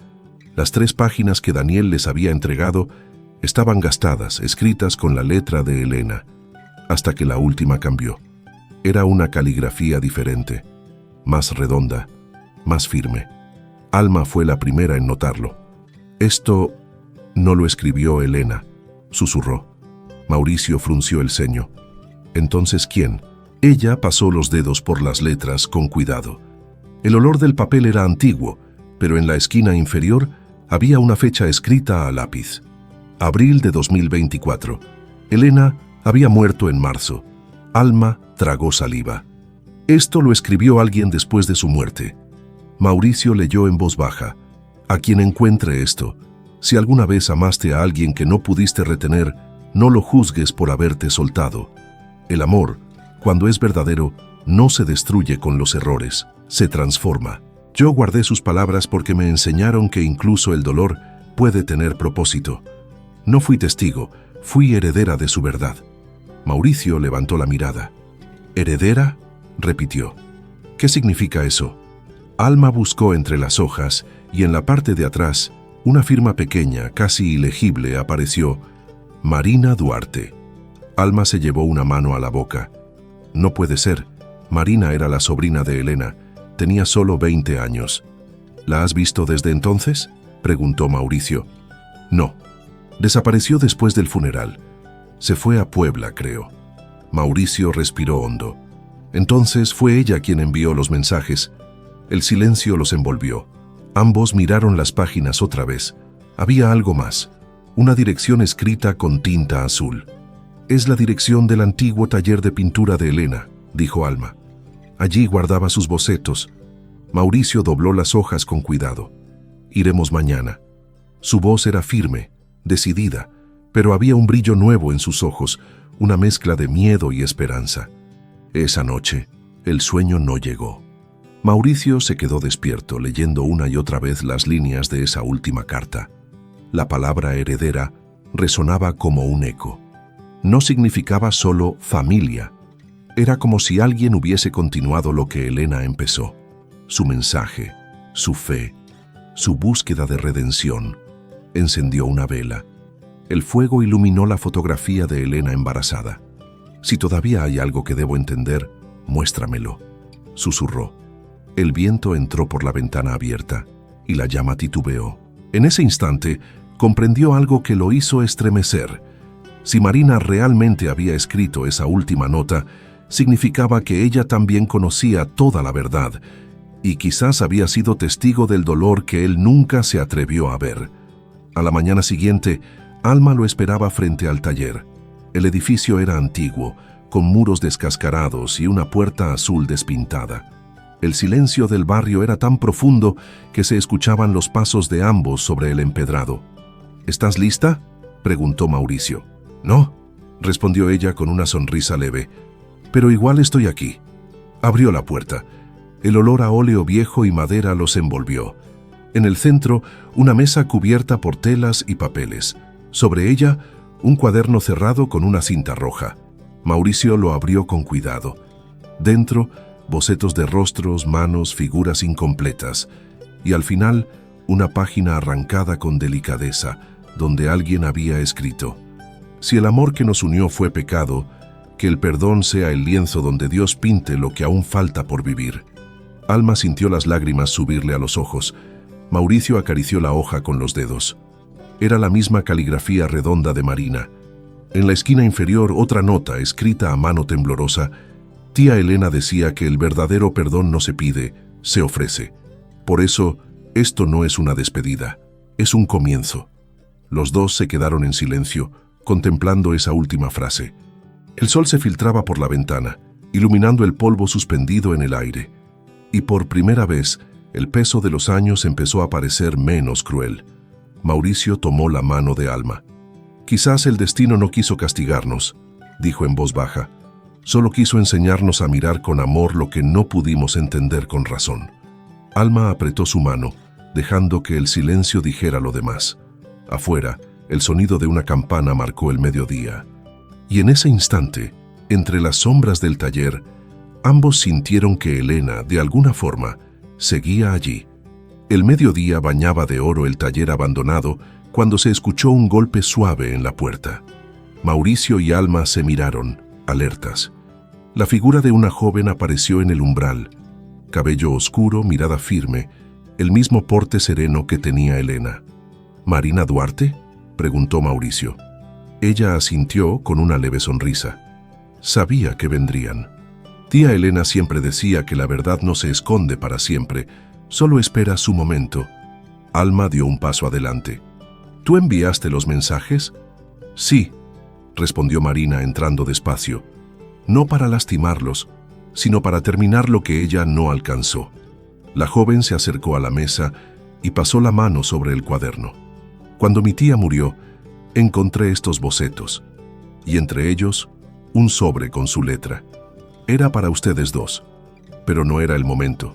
A: Las 3 páginas que Daniel les había entregado estaban gastadas, escritas con la letra de Elena, hasta que la última cambió. Era una caligrafía diferente, más redonda, más firme. Alma fue la primera en notarlo. «Esto no lo escribió Elena», susurró. Mauricio frunció el ceño. «¿Entonces quién?». Ella pasó los dedos por las letras con cuidado. El olor del papel era antiguo, pero en la esquina inferior había una fecha escrita a lápiz. Abril de 2024. Elena había muerto en marzo. Alma tragó saliva. Esto lo escribió alguien después de su muerte. Mauricio leyó en voz baja. «A quien encuentre esto, si alguna vez amaste a alguien que no pudiste retener, no lo juzgues por haberte soltado. El amor, cuando es verdadero, no se destruye con los errores, se transforma». Yo guardé sus palabras porque me enseñaron que incluso el dolor puede tener propósito. No fui testigo, fui heredera de su verdad. Mauricio levantó la mirada. «¿Heredera?», repitió. «¿Qué significa eso?». Alma buscó entre las hojas y en la parte de atrás, una firma pequeña, casi ilegible, apareció: «Marina Duarte». Alma se llevó una mano a la boca. No puede ser. Marina era la sobrina de Elena. Tenía solo 20 años. «¿La has visto desde entonces?», preguntó Mauricio. «No. Desapareció después del funeral. Se fue a Puebla, creo». Mauricio respiró hondo. Entonces fue ella quien envió los mensajes. El silencio los envolvió. Ambos miraron las páginas otra vez. Había algo más. Una dirección escrita con tinta azul. «Es la dirección del antiguo taller de pintura de Elena», dijo Alma. «Allí guardaba sus bocetos». Mauricio dobló las hojas con cuidado. «Iremos mañana». Su voz era firme, decidida, pero había un brillo nuevo en sus ojos, una mezcla de miedo y esperanza. Esa noche, el sueño no llegó. Mauricio se quedó despierto, leyendo una y otra vez las líneas de esa última carta. La palabra heredera resonaba como un eco. No significaba solo familia. Era como si alguien hubiese continuado lo que Elena empezó. Su mensaje, su fe, su búsqueda de redención. Encendió una vela. El fuego iluminó la fotografía de Elena embarazada. «Si todavía hay algo que debo entender, muéstramelo», susurró. El viento entró por la ventana abierta y la llama titubeó. En ese instante, comprendió algo que lo hizo estremecer. Si Marina realmente había escrito esa última nota, significaba que ella también conocía toda la verdad y quizás había sido testigo del dolor que él nunca se atrevió a ver. A la mañana siguiente, Alma lo esperaba frente al taller. El edificio era antiguo, con muros descascarados y una puerta azul despintada. El silencio del barrio era tan profundo que se escuchaban los pasos de ambos sobre el empedrado. «¿Estás lista?», preguntó Mauricio. «No», respondió ella con una sonrisa leve. «Pero igual estoy aquí». Abrió la puerta. El olor a óleo viejo y madera los envolvió. En el centro, una mesa cubierta por telas y papeles. Sobre ella, un cuaderno cerrado con una cinta roja. Mauricio lo abrió con cuidado. Dentro, bocetos de rostros, manos, figuras incompletas. Y al final, una página arrancada con delicadeza, donde alguien había escrito: «Si el amor que nos unió fue pecado, que el perdón sea el lienzo donde Dios pinte lo que aún falta por vivir». Alma sintió las lágrimas subirle a los ojos. Mauricio acarició la hoja con los dedos. Era la misma caligrafía redonda de Marina. En la esquina inferior, otra nota, escrita a mano temblorosa: Tía Elena decía que el verdadero perdón no se pide, se ofrece. Por eso, esto no es una despedida, es un comienzo. Los dos se quedaron en silencio, contemplando esa última frase. El sol se filtraba por la ventana, iluminando el polvo suspendido en el aire. Y por primera vez, el peso de los años empezó a parecer menos cruel. Mauricio tomó la mano de Alma. «Quizás el destino no quiso castigarnos», dijo en voz baja. «Solo quiso enseñarnos a mirar con amor lo que no pudimos entender con razón». Alma apretó su mano, dejando que el silencio dijera lo demás. Afuera, el sonido de una campana marcó el mediodía. Y en ese instante, entre las sombras del taller, ambos sintieron que Elena, de alguna forma, seguía allí. El mediodía bañaba de oro el taller abandonado cuando se escuchó un golpe suave en la puerta. Mauricio y Alma se miraron, alertas. La figura de una joven apareció en el umbral. Cabello oscuro, mirada firme, el mismo porte sereno que tenía Elena. «¿Marina Duarte?», preguntó Mauricio. Ella asintió con una leve sonrisa. Sabía que vendrían. Tía Elena siempre decía que la verdad no se esconde para siempre, solo espera su momento. Alma dio un paso adelante. «¿Tú enviaste los mensajes?» «Sí», respondió Marina entrando despacio. No para lastimarlos, sino para terminar lo que ella no alcanzó. La joven se acercó a la mesa y pasó la mano sobre el cuaderno. «Cuando mi tía murió, encontré estos bocetos, y entre ellos, un sobre con su letra. Era para ustedes dos, pero no era el momento».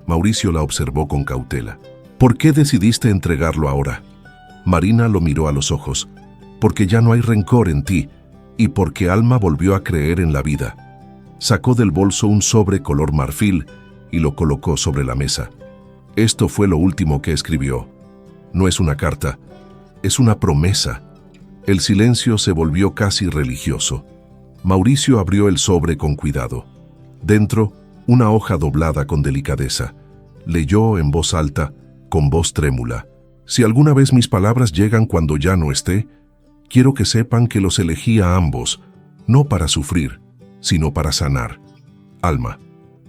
A: Mauricio la observó con cautela. «¿Por qué decidiste entregarlo ahora?» Marina lo miró a los ojos. «Porque ya no hay rencor en ti, y porque Alma volvió a creer en la vida». Sacó del bolso un sobre color marfil y lo colocó sobre la mesa. «Esto fue lo último que escribió. No es una carta, es una promesa». El silencio se volvió casi religioso. Mauricio abrió el sobre con cuidado. Dentro, una hoja doblada con delicadeza. Leyó en voz alta, con voz trémula: «Si alguna vez mis palabras llegan cuando ya no esté, quiero que sepan que los elegí a ambos, no para sufrir, sino para sanar. Alma,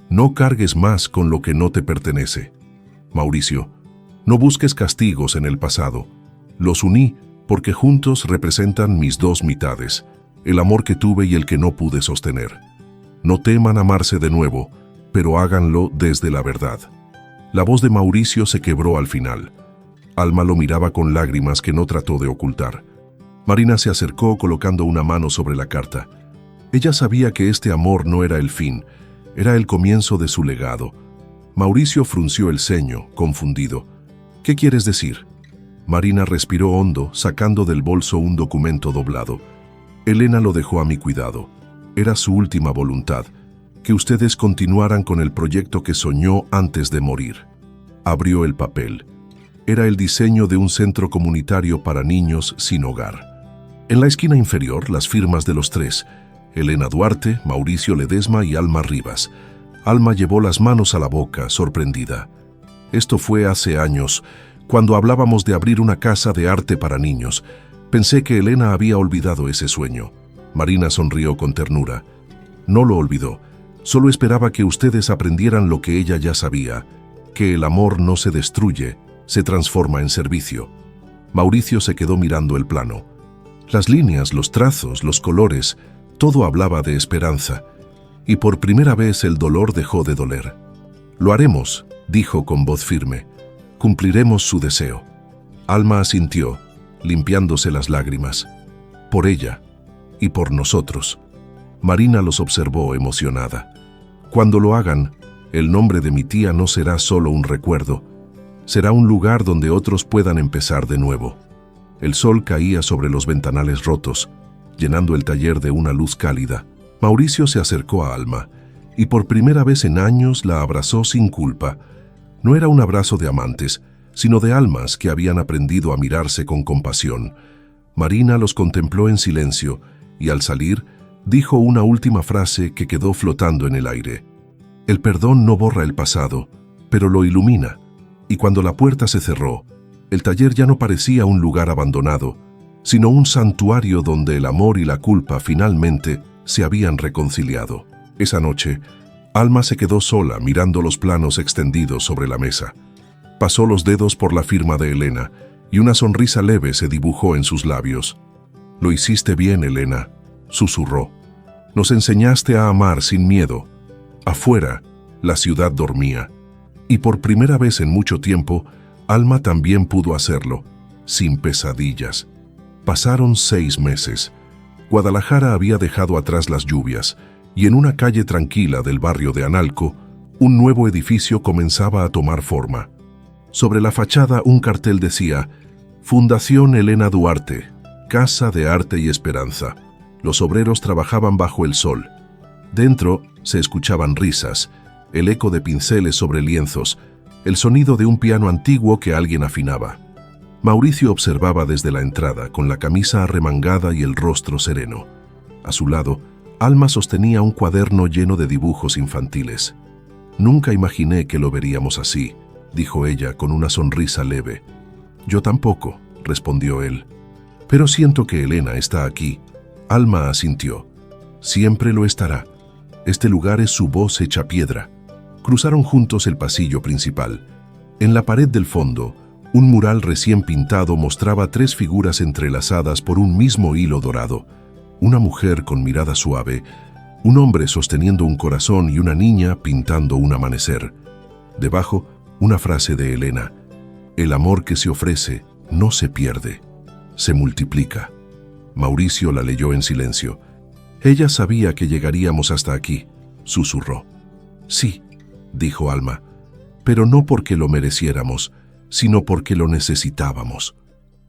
A: no cargues más con lo que no te pertenece. Mauricio, no busques castigos en el pasado. Los uní porque juntos representan mis dos mitades, el amor que tuve y el que no pude sostener. No teman amarse de nuevo, pero háganlo desde la verdad». La voz de Mauricio se quebró al final. Alma lo miraba con lágrimas que no trató de ocultar. Marina se acercó colocando una mano sobre la carta. Ella sabía que este amor no era el fin, era el comienzo de su legado. Mauricio frunció el ceño, confundido. «¿Qué quieres decir?» Marina respiró hondo, sacando del bolso un documento doblado. «Elena lo dejó a mi cuidado. Era su última voluntad, que ustedes continuaran con el proyecto que soñó antes de morir». Abrió el papel. Era el diseño de un centro comunitario para niños sin hogar. En la esquina inferior, las firmas de los tres: Elena Duarte, Mauricio Ledesma y Alma Rivas. Alma llevó las manos a la boca, sorprendida. «Esto fue hace años, cuando hablábamos de abrir una casa de arte para niños. Pensé que Elena había olvidado ese sueño». Marina sonrió con ternura. «No lo olvidó. Solo esperaba que ustedes aprendieran lo que ella ya sabía, que el amor no se destruye, se transforma en servicio». Mauricio se quedó mirando el plano. Las líneas, los trazos, los colores, todo hablaba de esperanza. Y por primera vez el dolor dejó de doler. «Lo haremos», dijo con voz firme. «Cumpliremos su deseo». Alma asintió, limpiándose las lágrimas. «Por ella y por nosotros». Marina los observó emocionada. «Cuando lo hagan, el nombre de mi tía no será solo un recuerdo. Será un lugar donde otros puedan empezar de nuevo». El sol caía sobre los ventanales rotos, llenando el taller de una luz cálida. Mauricio se acercó a Alma y por primera vez en años la abrazó sin culpa. No era un abrazo de amantes, sino de almas que habían aprendido a mirarse con compasión. Marina los contempló en silencio y al salir dijo una última frase que quedó flotando en el aire. «El perdón no borra el pasado, pero lo ilumina». Y cuando la puerta se cerró, el taller ya no parecía un lugar abandonado, sino un santuario donde el amor y la culpa finalmente se habían reconciliado. Esa noche, Alma se quedó sola mirando los planos extendidos sobre la mesa. Pasó los dedos por la firma de Elena y una sonrisa leve se dibujó en sus labios. «Lo hiciste bien, Elena», susurró. «Nos enseñaste a amar sin miedo». Afuera, la ciudad dormía. Y por primera vez en mucho tiempo, Alma también pudo hacerlo, sin pesadillas. Pasaron 6 meses. Guadalajara había dejado atrás las lluvias, y en una calle tranquila del barrio de Analco, un nuevo edificio comenzaba a tomar forma. Sobre la fachada un cartel decía: Fundación Elena Duarte, Casa de Arte y Esperanza. Los obreros trabajaban bajo el sol. Dentro se escuchaban risas, el eco de pinceles sobre lienzos, el sonido de un piano antiguo que alguien afinaba. Mauricio observaba desde la entrada, con la camisa arremangada y el rostro sereno. A su lado, Alma sostenía un cuaderno lleno de dibujos infantiles. «Nunca imaginé que lo veríamos así», dijo ella con una sonrisa leve. «Yo tampoco», respondió él. «Pero siento que Elena está aquí». Alma asintió. «Siempre lo estará. Este lugar es su voz hecha piedra». Cruzaron juntos el pasillo principal. En la pared del fondo, un mural recién pintado mostraba 3 figuras entrelazadas por un mismo hilo dorado. Una mujer con mirada suave, un hombre sosteniendo un corazón y una niña pintando un amanecer. Debajo, una frase de Elena: «El amor que se ofrece no se pierde, se multiplica». Mauricio la leyó en silencio. «Ella sabía que llegaríamos hasta aquí», susurró. «Sí», dijo Alma, «pero no porque lo mereciéramos, sino porque lo necesitábamos».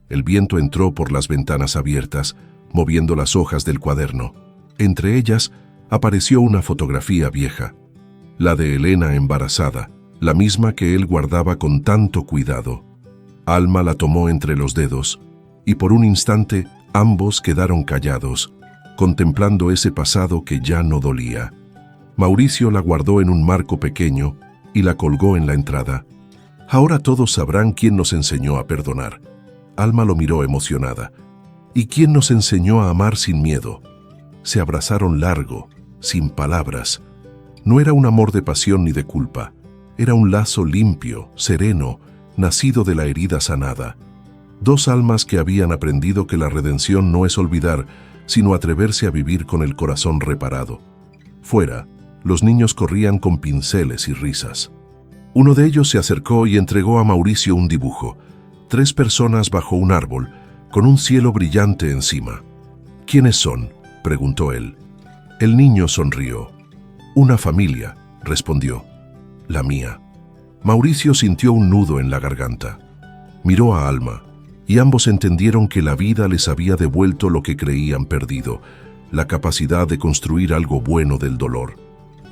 A: El viento entró por las ventanas abiertas, moviendo las hojas del cuaderno. Entre ellas apareció una fotografía vieja, la de Elena embarazada, la misma que él guardaba con tanto cuidado. Alma la tomó entre los dedos, y por un instante ambos quedaron callados, contemplando ese pasado que ya no dolía. Mauricio la guardó en un marco pequeño y la colgó en la entrada. «Ahora todos sabrán quién nos enseñó a perdonar». Alma lo miró emocionada. «¿Y quién nos enseñó a amar sin miedo?». Se abrazaron largo, sin palabras. No era un amor de pasión ni de culpa. Era un lazo limpio, sereno, nacido de la herida sanada. 2 almas que habían aprendido que la redención no es olvidar, sino atreverse a vivir con el corazón reparado. Fuera, los niños corrían con pinceles y risas. Uno de ellos se acercó y entregó a Mauricio un dibujo. 3 personas bajo un árbol, con un cielo brillante encima. «¿Quiénes son?», preguntó él. El niño sonrió. «Una familia», respondió. «La mía». Mauricio sintió un nudo en la garganta. Miró a Alma, y ambos entendieron que la vida les había devuelto lo que creían perdido, la capacidad de construir algo bueno del dolor.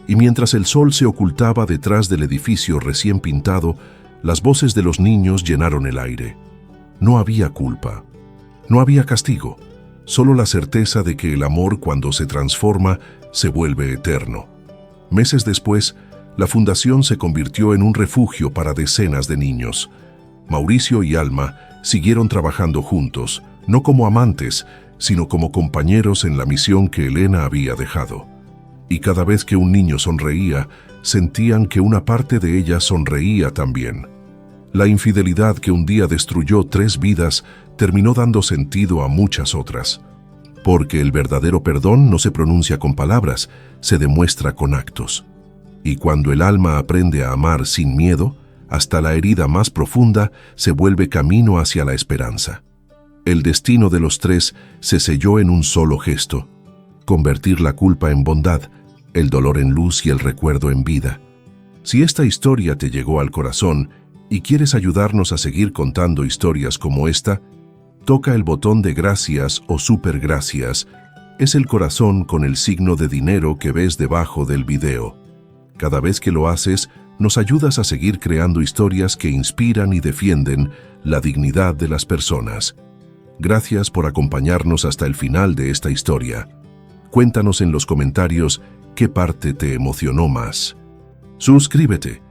A: Y mientras el sol se ocultaba detrás del edificio recién pintado, las voces de los niños llenaron el aire. No había culpa. No había castigo, solo la certeza de que el amor, cuando se transforma, se vuelve eterno. Meses después, la fundación se convirtió en un refugio para decenas de niños. Mauricio y Alma siguieron trabajando juntos, no como amantes, sino como compañeros en la misión que Elena había dejado. Y cada vez que un niño sonreía, sentían que una parte de ella sonreía también. La infidelidad que un día destruyó 3 vidas terminó dando sentido a muchas otras. Porque el verdadero perdón no se pronuncia con palabras, se demuestra con actos. Y cuando el alma aprende a amar sin miedo, hasta la herida más profunda se vuelve camino hacia la esperanza. El destino de los 3 se selló en un solo gesto: convertir la culpa en bondad, el dolor en luz y el recuerdo en vida. Si esta historia te llegó al corazón y quieres ayudarnos a seguir contando historias como esta, toca el botón de gracias o supergracias. Es el corazón con el signo de dinero que ves debajo del video. Cada vez que lo haces, nos ayudas a seguir creando historias que inspiran y defienden la dignidad de las personas. Gracias por acompañarnos hasta el final de esta historia. Cuéntanos en los comentarios qué parte te emocionó más. Suscríbete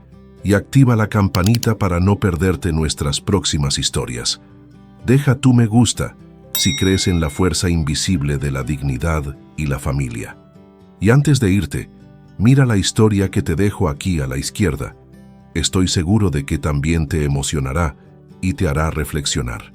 A: y activa la campanita para no perderte nuestras próximas historias. Deja tu me gusta si crees en la fuerza invisible de la dignidad y la familia. Y antes de irte, Mira la historia que te dejo aquí a la izquierda. Estoy seguro de que también te emocionará y te hará reflexionar.